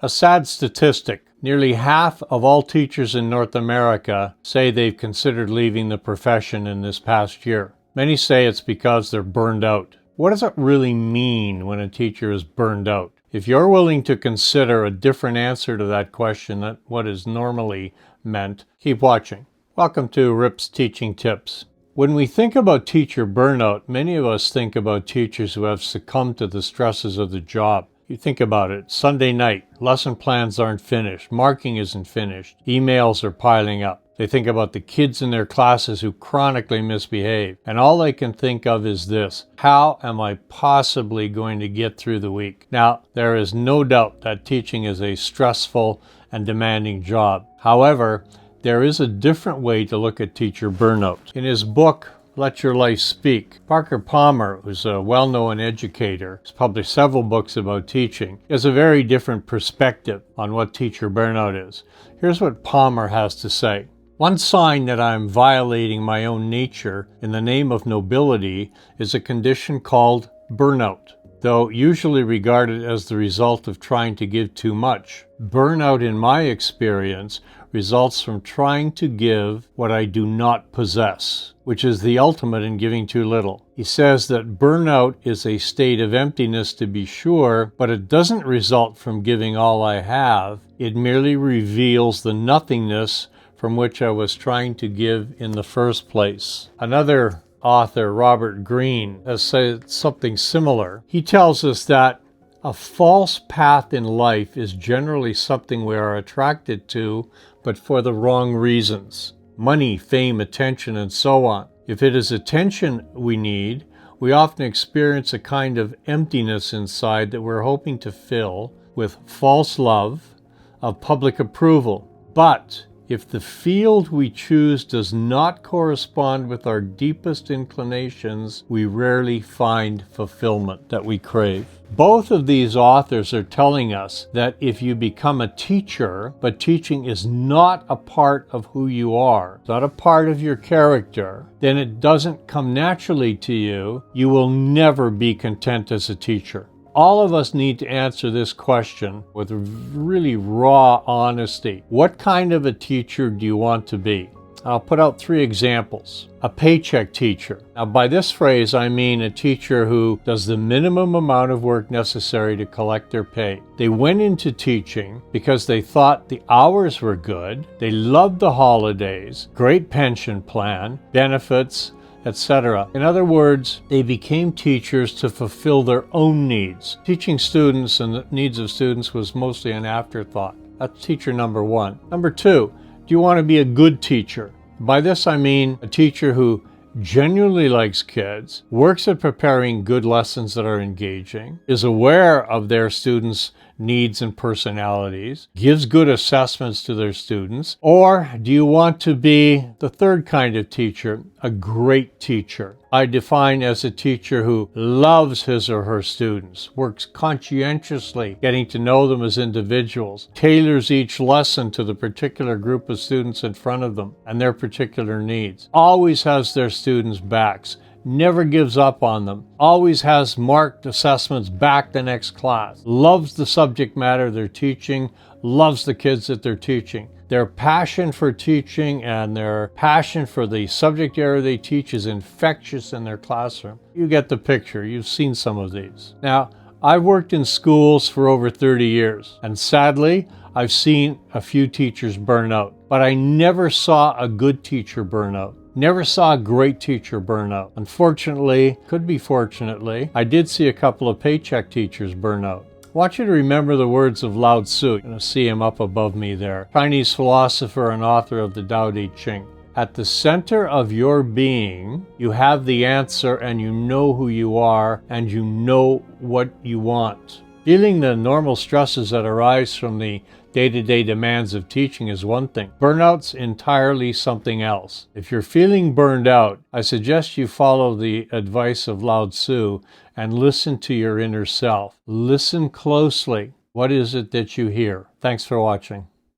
A sad statistic. Nearly half of all teachers in North America say they've considered leaving the profession in this past year. Many say it's because they're burned out. What does it really mean when a teacher is burned out? If you're willing to consider a different answer to that question than what is normally meant, keep watching. Welcome to Rip's Teaching Tips. When we think about teacher burnout, many of us think about teachers who have succumbed to the stresses of the job. You think about it, Sunday night, lesson plans aren't finished, marking isn't finished, emails are piling up. They think about the kids in their classes who chronically misbehave, and all they can think of is this: how am I possibly going to get through the week? Now, there is no doubt that teaching is a stressful and demanding job. However, there is a different way to look at teacher burnout. In his book, Let Your Life Speak, Parker Palmer, who's a well-known educator, has published several books about teaching, has a very different perspective on what teacher burnout is. Here's what Palmer has to say. One sign that I am violating my own nature in the name of nobility is a condition called burnout, though usually regarded as the result of trying to give too much. Burnout, in my experience, results from trying to give what I do not possess, which is the ultimate in giving too little. He says that burnout is a state of emptiness, to be sure, but it doesn't result from giving all I have. It merely reveals the nothingness from which I was trying to give in the first place. Another author, Robert Greene, has said something similar. He tells us that a false path in life is generally something we are attracted to, but for the wrong reasons. Money, fame, attention, and so on. If it is attention we need, we often experience a kind of emptiness inside that we're hoping to fill with false love of public approval. But if the field we choose does not correspond with our deepest inclinations, we rarely find fulfillment that we crave. Both of these authors are telling us that if you become a teacher, but teaching is not a part of who you are, not a part of your character, then it doesn't come naturally to you, you will never be content as a teacher. All of us need to answer this question with really raw honesty. What kind of a teacher do you want to be? I'll put out 3 examples. A paycheck teacher. Now, by this phrase, I mean a teacher who does the minimum amount of work necessary to collect their pay. They went into teaching because they thought the hours were good, they loved the holidays, great pension plan, benefits, etc. In other words, they became teachers to fulfill their own needs. Teaching students and the needs of students was mostly an afterthought. That's teacher number 1. Number 2, do you want to be a good teacher? By this I mean a teacher who genuinely likes kids, works at preparing good lessons that are engaging, is aware of their students' needs and personalities, gives good assessments to their students? Or do you want to be the third kind of teacher, a great teacher? I define as a teacher who loves his or her students, works conscientiously getting to know them as individuals, tailors each lesson to the particular group of students in front of them and their particular needs, always has their students' backs, never gives up on them, always has marked assessments back the next class, loves the subject matter they're teaching, loves the kids that they're teaching. Their passion for teaching and their passion for the subject area they teach is infectious in their classroom. You get the picture. You've seen some of these. Now, I've worked in schools for over 30 years, and sadly, I've seen a few teachers burn out, but I never saw a good teacher burn out. Never saw a great teacher burn out. Unfortunately, could be fortunately, I did see a couple of paycheck teachers burn out. I want you to remember the words of Lao Tzu. You're going to see him up above me there. Chinese philosopher and author of the Tao Te Ching. At the center of your being, you have the answer, and you know who you are, and you know what you want. Feeling the normal stresses that arise from the day-to-day demands of teaching is one thing. Burnout's entirely something else. If you're feeling burned out, I suggest you follow the advice of Lao Tzu and listen to your inner self. Listen closely. What is it that you hear? Thanks for watching.